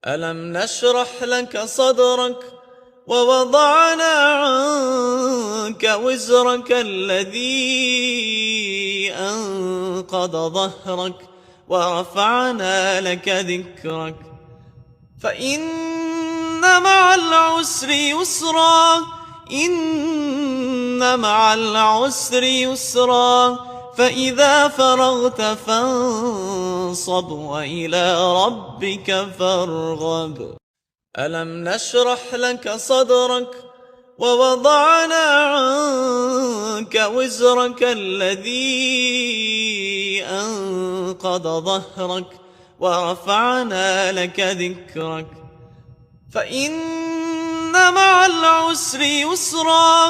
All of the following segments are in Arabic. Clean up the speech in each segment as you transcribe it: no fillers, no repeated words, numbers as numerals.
ألم نشرح لك صدرك ووضعنا عنك وزرك الذي أنقض ظهرك ورفعنا لك ذكرك فإن مع العسر يسرا إن مع العسر يسرا فإذا فرغت فانصب وإلى ربك فارغب ألم نشرح لك صدرك ووضعنا عنك وزرك الذي أنقض ظهرك ورفعنا لك ذكرك فإن مع العسر يسرا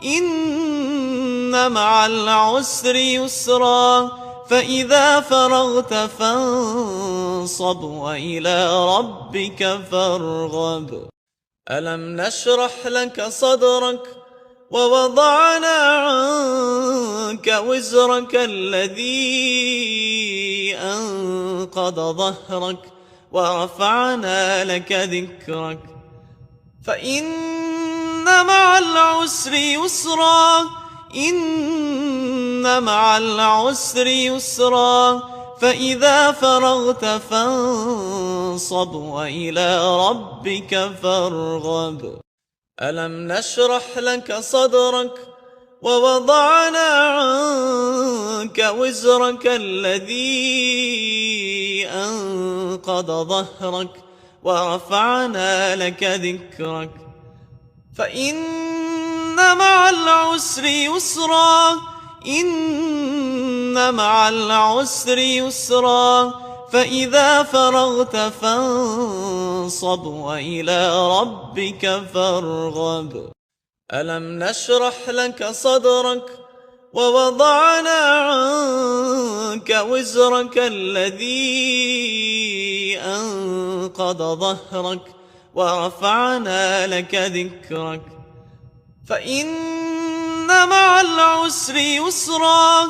إن مع العسر يسرا فإذا فرغت فانصب وإلى ربك فارغب ألم نشرح لك صدرك ووضعنا عنك وزرك الذي أنقض ظهرك ورفعنا لك ذكرك فإن مع العسر يسرا إن مع العسر يسرا فإذا فرغت فانصب وإلى ربك فارغب ألم نشرح لك صدرك ووضعنا عنك وزرك الذي أنقض ظهرك ورفعنا لك ذكرك فإن مع العسر يسرا إن مع العسر يسرا فإذا فرغت فانصب وإلى ربك فارغب ألم نشرح لك صدرك ووضعنا عنك وزرك الذي أنقض ظهرك ورفعنا لك ذكرك فإن مع العسر يسرا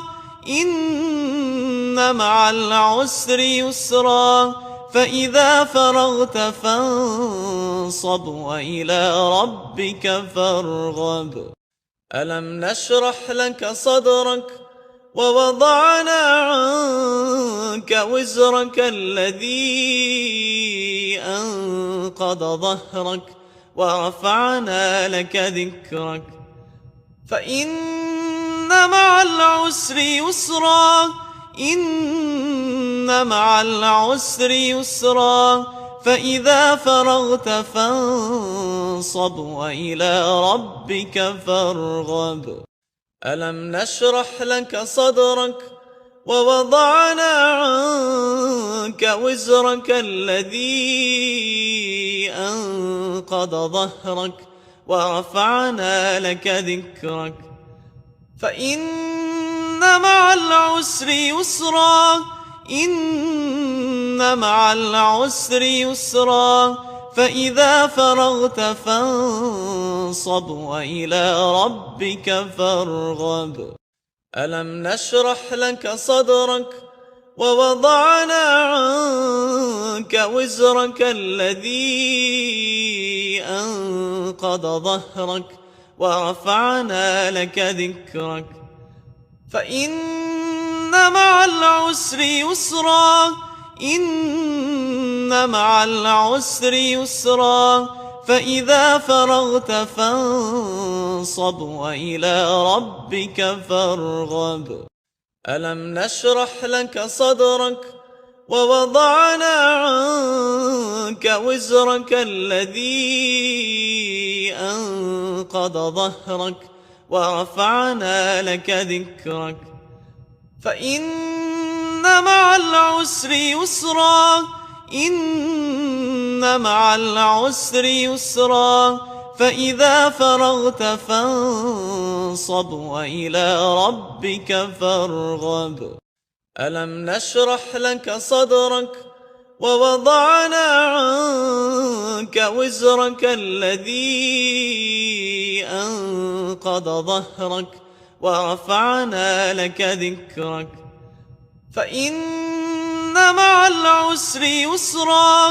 إن مع العسر يسرا فإذا فرغت فانصب وإلى ربك فارغب ألم نشرح لك صدرك ووضعنا عنك وزرك الذي أنقض ظهرك ورفعنا لك ذكرك فإن مع العسر يسرا إن مع العسر يسرا فإذا فرغت فانصب وإلى ربك فارغب ألم نشرح لك صدرك ووضعنا عنك وزرك الذي أنقض ظهرك ورفعنا لك ذكرك فإن مع العسر يسرا إن مع العسر يسرا فإذا فرغت فانصب وإلى ربك فارغب ألم نشرح لك صدرك ووضعنا عنك وزرك الذي أنقض ظهرك ورفعنا لك ذكرك فإن مع العسر يسرا إن مع العسر يسرا فإذا فرغت فانصب وإلى ربك فارغب ألم نشرح لك صدرك ووضعنا عنك وزرك الذي أنقض ظهرك ورفعنا لك ذكرك فإن مع العسر يسرا إن مع العسر يسرا فإذا فرغت فانصب وإلى ربك فارغب ألم نشرح لك صدرك ووضعنا عنك وزرك الذي أنقض ظهرك ورفعنا لك ذكرك فإن مع العسر يسرا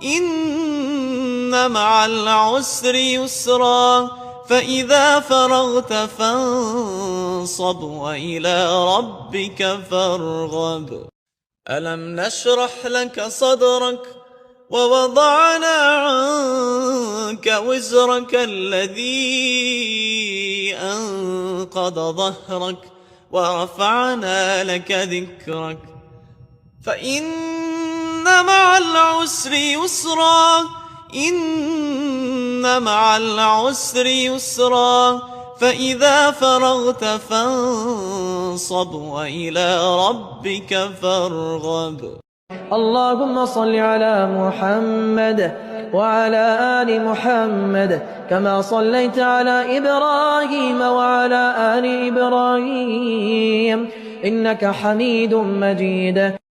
إن مع العسر يسرا فإذا فرغت فانصب وإلى ربك فارغب ألم نشرح لك صدرك ووضعنا عنك وزرك الذي أنقض ظهرك ورفعنا لك ذكرك فإن مع العسر يسرا إن مع العسر يسرا فإذا فرغت فانصب وإلى ربك فارغب اللهم صل على محمد وعلى آل محمد كما صليت على إبراهيم وعلى آل إبراهيم إنك حميد مجيد.